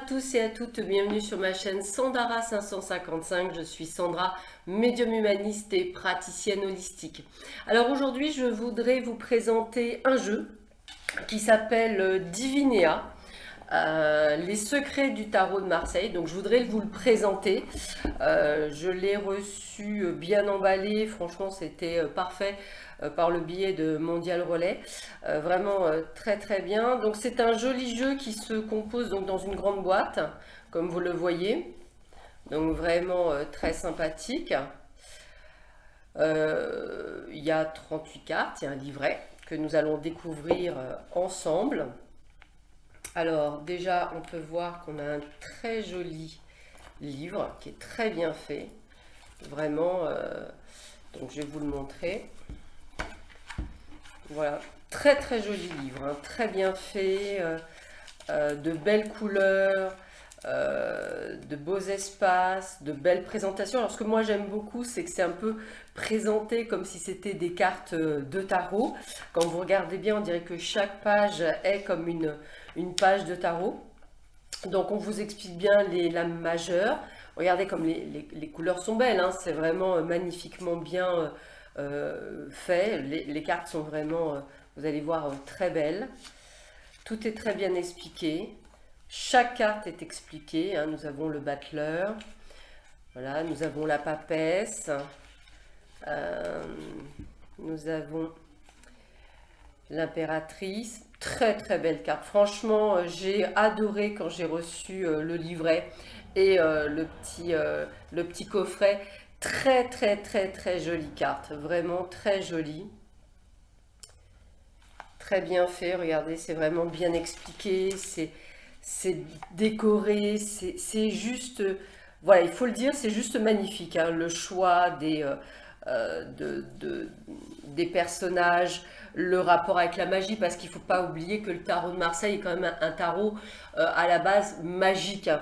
tous et à toutes, bienvenue sur ma chaîne Sandara 555. Je suis Sandra, médium humaniste et praticienne holistique. Alors aujourd'hui, je voudrais vous présenter un jeu qui s'appelle Divinéa. Les secrets du tarot de Marseille. Donc je voudrais vous le présenter. Je l'ai reçu bien emballé, franchement c'était parfait par le biais de Mondial Relais. Vraiment très très bien. Donc c'est un joli jeu qui se compose donc dans une grande boîte, comme vous le voyez. Donc vraiment très sympathique. Il y a 38 cartes, il y a un livret que nous allons découvrir ensemble. Alors déjà, on peut voir qu'on a un très joli livre qui est très bien fait. Vraiment, donc je vais vous le montrer. Voilà, très très joli livre, hein, très bien fait, de belles couleurs, de beaux espaces, de belles présentations. Alors ce que moi j'aime beaucoup, c'est que c'est un peu présenté comme si c'était des cartes de tarot. Quand vous regardez bien, on dirait que chaque page est comme une page de tarot. Donc on vous explique bien les lames majeures. Regardez comme les couleurs sont belles, hein, c'est vraiment magnifiquement bien fait. Les cartes sont vraiment, vous allez voir, très belles. Tout est très bien expliqué. Chaque carte est expliquée, hein. Nous avons le battleur, voilà, nous avons la papesse, nous avons l'impératrice. Très très belle carte. Franchement, j'ai adoré quand j'ai reçu le livret et le petit coffret. Très très très très jolie carte. Vraiment très jolie. Très bien fait. Regardez, c'est vraiment bien expliqué. C'est décoré. C'est juste... voilà, il faut le dire, c'est juste magnifique, hein, le choix des personnages, le rapport avec la magie, parce qu'il ne faut pas oublier que le tarot de Marseille est quand même un tarot à la base magique, hein.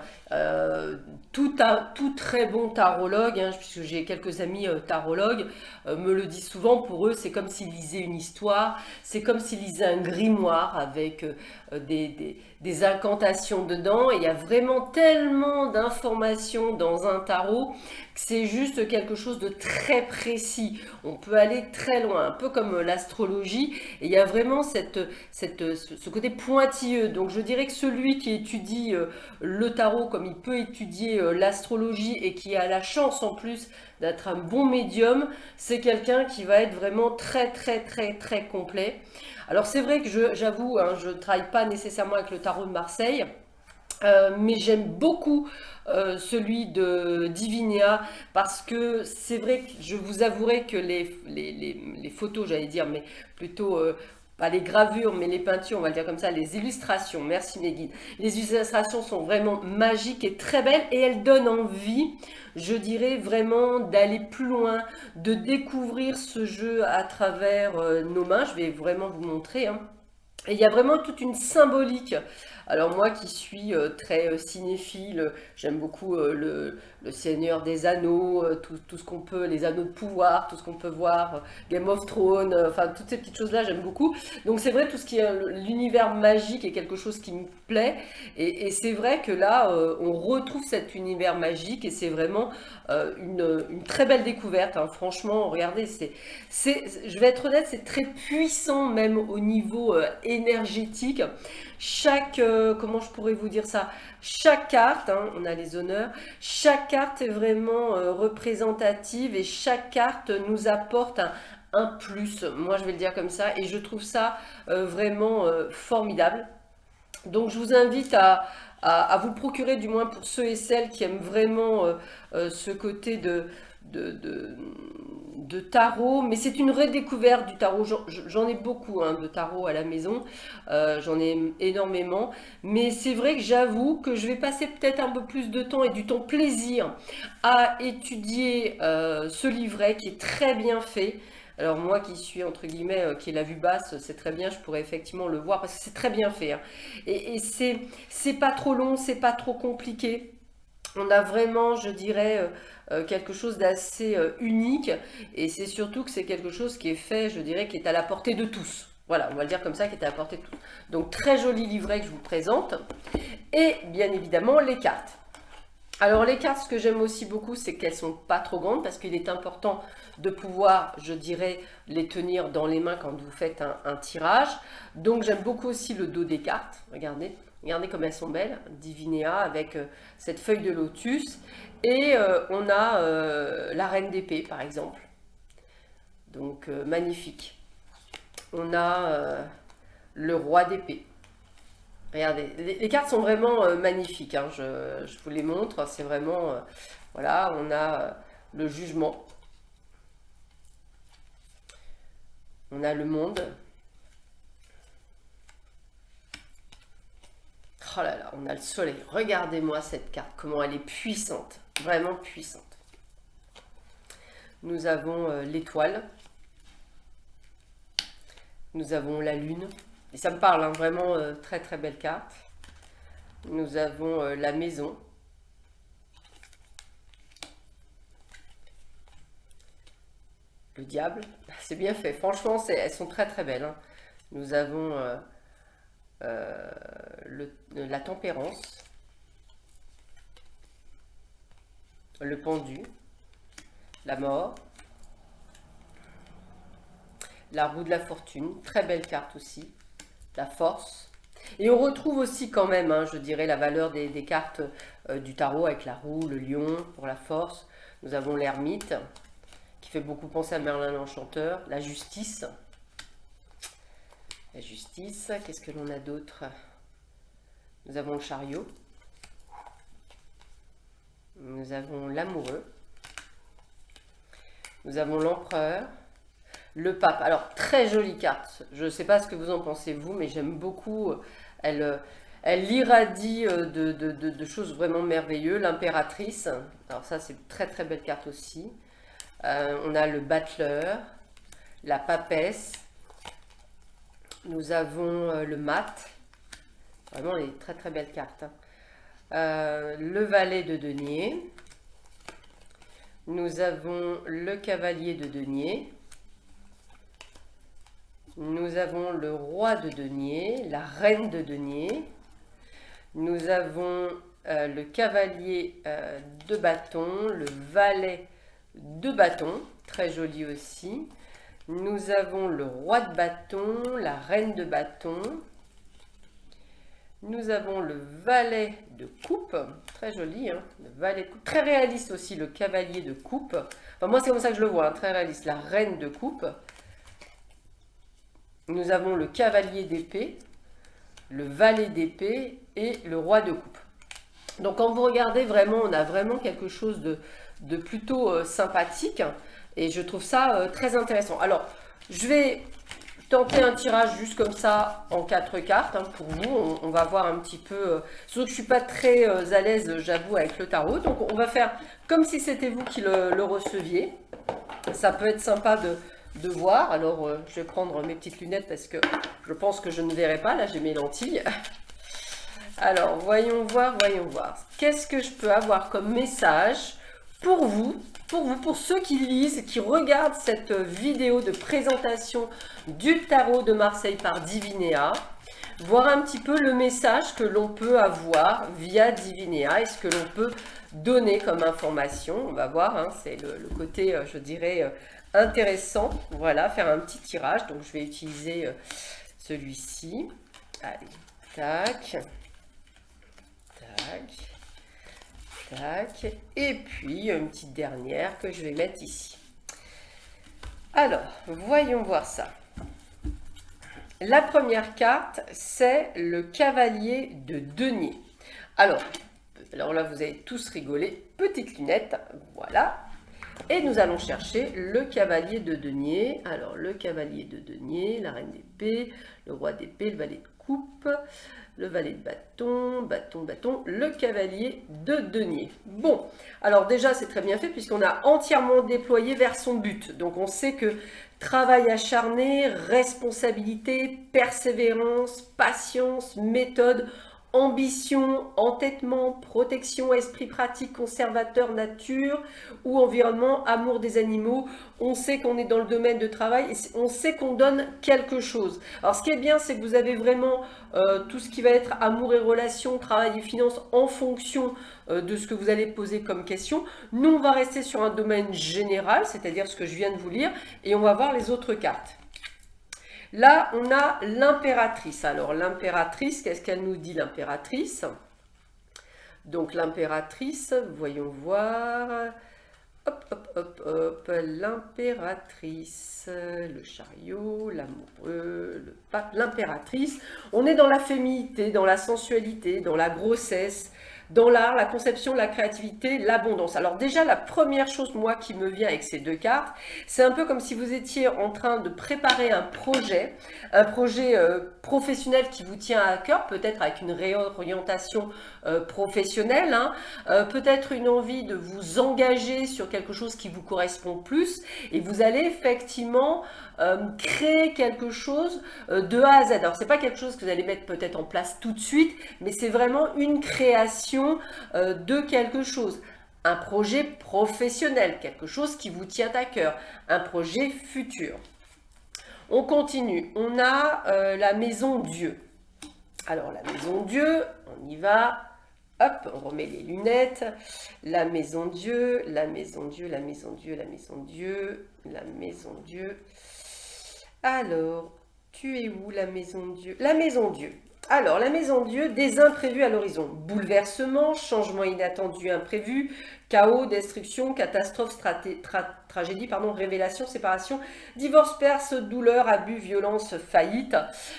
Tout très bon tarologue, hein, puisque j'ai quelques amis tarologues, me le disent souvent. Pour eux, c'est comme s'ils lisaient une histoire, c'est comme s'ils lisaient un grimoire avec des incantations dedans. Et il y a vraiment tellement d'informations dans un tarot que c'est juste quelque chose de très précis. On peut aller très loin, un peu comme l'astrologie. Et il y a vraiment ce côté pointilleux. Donc je dirais que celui qui étudie le tarot comme il peut étudier l'astrologie et qui a la chance en plus d'être un bon médium, c'est quelqu'un qui va être vraiment très très très très complet. Alors c'est vrai que j'avoue, hein, je ne travaille pas nécessairement avec le tarot de Marseille, mais j'aime beaucoup celui de Divinéa, parce que c'est vrai que je vous avouerai que les photos, j'allais dire, mais plutôt pas les gravures, mais les peintures, on va le dire comme ça, les illustrations, merci mes guides. Les illustrations sont vraiment magiques et très belles, et elles donnent envie, je dirais vraiment, d'aller plus loin, de découvrir ce jeu à travers nos mains. Je vais vraiment vous montrer, hein. Et il y a vraiment toute une symbolique. Alors moi qui suis très cinéphile, j'aime beaucoup le Seigneur des Anneaux, tout ce qu'on peut, les Anneaux de pouvoir, tout ce qu'on peut voir, Game of Thrones, enfin toutes ces petites choses-là, j'aime beaucoup. Donc c'est vrai, tout ce qui est l'univers magique est quelque chose qui me plaît. Et c'est vrai que là, on retrouve cet univers magique, et c'est vraiment une très belle découverte, hein. Franchement, regardez, je vais être honnête, c'est très puissant même au niveau énergétique. Comment je pourrais vous dire ça? Chaque carte, hein, on a les honneurs, chaque carte est vraiment représentative, et chaque carte nous apporte un plus. Moi, je vais le dire comme ça, et je trouve ça vraiment formidable. Donc, je vous invite à vous le procurer, du moins pour ceux et celles qui aiment vraiment ce côté de tarot. Mais c'est une redécouverte du tarot. J'en ai beaucoup, hein, de tarot à la maison, j'en ai énormément, mais c'est vrai que j'avoue que je vais passer peut-être un peu plus de temps, et du temps plaisir, à étudier ce livret qui est très bien fait. Alors moi qui suis entre guillemets, qui est la vue basse, c'est très bien, je pourrais effectivement le voir parce que c'est très bien fait, hein. Et c'est pas trop long, c'est pas trop compliqué. On a vraiment, je dirais, quelque chose d'assez unique, et c'est surtout que c'est quelque chose qui est fait, je dirais, qui est à la portée de tous. Voilà, on va le dire comme ça, qui est à la portée de tous. Donc très joli livret que je vous présente. et bien évidemment les cartes. Alors les cartes, ce que j'aime aussi beaucoup, c'est qu'elles sont pas trop grandes parce qu'il est important de pouvoir, je dirais, les tenir dans les mains quand vous faites un tirage. Donc j'aime beaucoup aussi le dos des cartes. Regardez, regardez comme elles sont belles. Divinéa avec cette feuille de lotus. Et on a la reine d'épée par exemple. Donc magnifique. On a le roi d'épée. Regardez, les cartes sont vraiment magnifiques, hein, je vous les montre, c'est vraiment, voilà, on a le jugement, on a le monde, oh là là, on a le soleil, regardez-moi cette carte, comment elle est puissante, vraiment puissante. Nous avons l'étoile, nous avons la lune. Et ça me parle, hein, vraiment très très belle carte. Nous avons la maison. Le diable. C'est bien fait. Franchement, elles sont très très belles, hein. Nous avons la tempérance. Le pendu. La mort. La roue de la fortune. Très belle carte aussi. La force. Et on retrouve aussi quand même, hein, je dirais, la valeur des cartes du tarot avec la roue, le lion pour la force. Nous avons l'ermite, qui fait beaucoup penser à Merlin l'Enchanteur. La justice. La justice, qu'est-ce que l'on a d'autre? Nous avons le chariot. Nous avons l'amoureux. Nous avons l'empereur. Le pape, alors très jolie carte, je ne sais pas ce que vous en pensez vous, mais j'aime beaucoup, elle irradie de choses vraiment merveilleuses. L'impératrice, alors ça c'est une très très belle carte aussi. On a le battleur, la papesse, nous avons le mat, vraiment des très très belles cartes. Le valet de denier, nous avons le cavalier de denier. Nous avons le roi de denier, la reine de denier. Nous avons le cavalier de bâton, le valet de bâton, très joli aussi. Nous avons le roi de bâton, la reine de bâton. Nous avons le valet de coupe, très joli, hein, le valet de coupe. Très réaliste aussi, le cavalier de coupe. Enfin, moi, c'est comme ça que je le vois, hein, très réaliste, la reine de coupe. Nous avons le cavalier d'épée, le valet d'épée et le roi de coupe. Donc quand vous regardez vraiment, on a vraiment quelque chose de plutôt sympathique et je trouve ça très intéressant. Alors, je vais tenter un tirage juste comme ça en 4 cartes, hein, pour vous. On va voir un petit peu, sauf que je ne suis pas très à l'aise, j'avoue, avec le tarot. Donc on va faire comme si c'était vous qui le receviez. Ça peut être sympa de voir. Alors je vais prendre mes petites lunettes parce que je pense que je ne verrai pas. Là j'ai mes lentilles. Alors voyons voir. Qu'est-ce que je peux avoir comme message pour vous, pour ceux qui lisent, qui regardent cette vidéo de présentation du tarot de Marseille par Divinéa. Voir un petit peu le message que l'on peut avoir via Divinéa et ce que l'on peut donner comme information. On va voir, hein, c'est le côté, je dirais, intéressant. Voilà, faire un petit tirage. Donc, je vais utiliser celui-ci. Allez, tac, tac, tac. Et puis, une petite dernière que je vais mettre ici. Alors, voyons voir ça. La première carte, c'est le cavalier de denier. Alors là, vous avez tous rigolé. Petite lunette, voilà. Et nous allons chercher le cavalier de denier. Alors, le cavalier de denier, la reine d'épée, le roi d'épée, le valet de coupe, le valet de bâton, bâton, le cavalier de denier. Bon, alors déjà, c'est très bien fait puisqu'on a entièrement déployé vers son but. Donc, on sait que travail acharné, responsabilité, persévérance, patience, méthode, ambition, entêtement, protection, esprit pratique, conservateur, nature ou environnement, amour des animaux. On sait qu'on est dans le domaine de travail et on sait qu'on donne quelque chose. Alors ce qui est bien, c'est que vous avez vraiment tout ce qui va être amour et relations, travail et finances en fonction de ce que vous allez poser comme question. Nous, on va rester sur un domaine général, c'est-à-dire ce que je viens de vous lire, et on va voir les autres cartes. Là, on a l'impératrice. Alors, l'impératrice, qu'est-ce qu'elle nous dit, l'impératrice? Donc, l'impératrice, voyons voir. Hop, hop, hop, hop, l'impératrice, le chariot, l'amoureux, le pape, l'impératrice. On est dans la féminité, dans la sensualité, dans la grossesse, dans l'art, la conception, la créativité, l'abondance. Alors déjà, la première chose, moi, qui me vient avec ces deux cartes, c'est un peu comme si vous étiez en train de préparer un projet professionnel qui vous tient à cœur, peut-être avec une réorientation professionnelle, hein, peut-être une envie de vous engager sur quelque chose qui vous correspond plus, et vous allez effectivement créer quelque chose de A à Z. Alors, c'est pas quelque chose que vous allez mettre peut-être en place tout de suite, mais c'est vraiment une création de quelque chose. Un projet professionnel, quelque chose qui vous tient à cœur, un projet futur. On continue. On a la maison Dieu. Alors, la maison Dieu, on y va. Hop, on remet les lunettes. La maison Dieu, la maison Dieu, la maison Dieu, la maison Dieu, la maison Dieu. Alors, tu es où la maison Dieu? La maison Dieu. Alors, la maison Dieu, des imprévus à l'horizon. Bouleversement, changement inattendu, imprévu, chaos, destruction, catastrophe, tragédie, révélation, séparation, divorce, perce, douleur, abus, violence, faillite.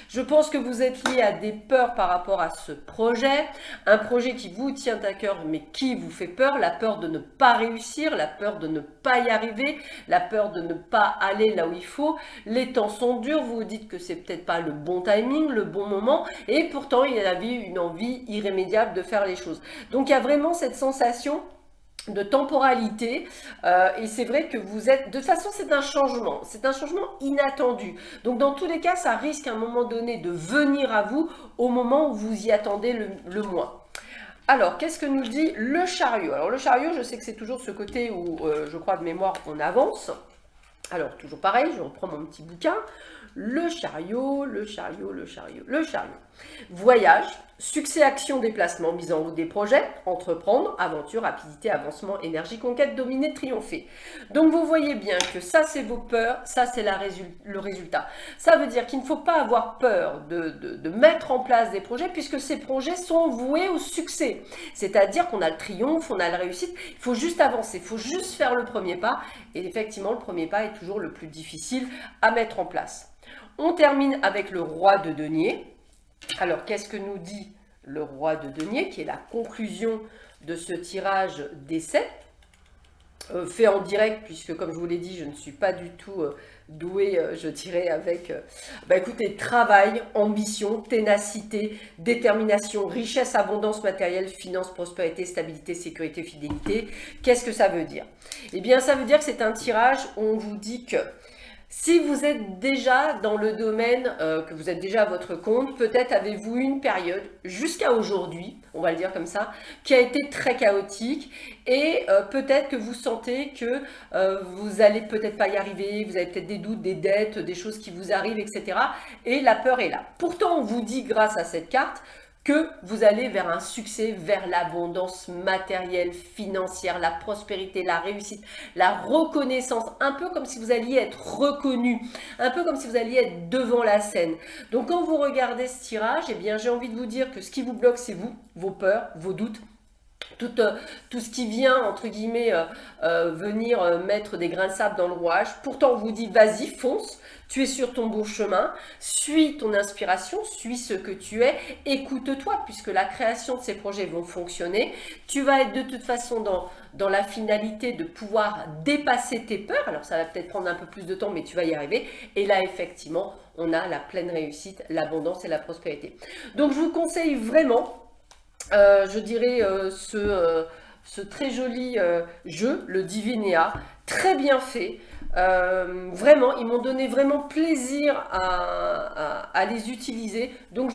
Je pense que vous êtes lié à des peurs par rapport à ce projet, un projet qui vous tient à cœur mais qui vous fait peur, la peur de ne pas réussir, la peur de ne pas y arriver, la peur de ne pas aller là où il faut. Les temps sont durs, vous vous dites que c'est peut-être pas le bon timing, le bon moment, et pourtant il y avait une envie irrémédiable de faire les choses. Donc il y a vraiment cette sensation de temporalité et c'est vrai que vous êtes, de toute façon c'est un changement inattendu, donc dans tous les cas ça risque à un moment donné de venir à vous au moment où vous y attendez le moins. Alors qu'est-ce que nous dit le chariot? Alors le chariot, je sais que c'est toujours ce côté où je crois de mémoire on avance. Alors toujours pareil, je reprends mon petit bouquin. Le chariot, le chariot, le chariot, le chariot. Voyage, succès, action, déplacement, mise en route des projets, entreprendre, aventure, rapidité, avancement, énergie, conquête, dominer, triompher. Donc vous voyez bien que ça c'est vos peurs, ça c'est le résultat. Ça veut dire qu'il ne faut pas avoir peur de mettre en place des projets puisque ces projets sont voués au succès. C'est-à-dire qu'on a le triomphe, on a la réussite, il faut juste avancer, il faut juste faire le premier pas. Et effectivement, le premier pas est toujours le plus difficile à mettre en place. On termine avec le roi de denier. Alors, qu'est-ce que nous dit le roi de denier, qui est la conclusion de ce tirage d'essai, fait en direct, puisque comme je vous l'ai dit, je ne suis pas du tout douée, je dirais, avec, écoutez, travail, ambition, ténacité, détermination, richesse, abondance matérielle, finance, prospérité, stabilité, sécurité, fidélité. Qu'est-ce que ça veut dire? Eh bien, ça veut dire que c'est un tirage où on vous dit que si vous êtes déjà dans le domaine, que vous êtes déjà à votre compte, peut-être avez-vous une période, jusqu'à aujourd'hui, on va le dire comme ça, qui a été très chaotique et peut-être que vous sentez que vous allez peut-être pas y arriver, vous avez peut-être des doutes, des dettes, des choses qui vous arrivent, etc. Et la peur est là. Pourtant, on vous dit grâce à cette carte que vous allez vers un succès, vers l'abondance matérielle, financière, la prospérité, la réussite, la reconnaissance, un peu comme si vous alliez être reconnu, un peu comme si vous alliez être devant la scène. Donc quand vous regardez ce tirage, eh bien j'ai envie de vous dire que ce qui vous bloque, c'est vous, vos peurs, vos doutes, tout ce qui vient, entre guillemets, venir mettre des grains de sable dans le rouage. Pourtant, on vous dit, vas-y, fonce, tu es sur ton bon chemin, suis ton inspiration, suis ce que tu es, écoute-toi, puisque la création de ces projets vont fonctionner. Tu vas être de toute façon dans la finalité de pouvoir dépasser tes peurs. Alors, ça va peut-être prendre un peu plus de temps, mais tu vas y arriver. Et là, effectivement, on a la pleine réussite, l'abondance et la prospérité. Donc, je vous conseille vraiment... je dirais ce très joli jeu, le Divinéa, très bien fait. Vraiment, ils m'ont donné vraiment plaisir à les utiliser. Donc,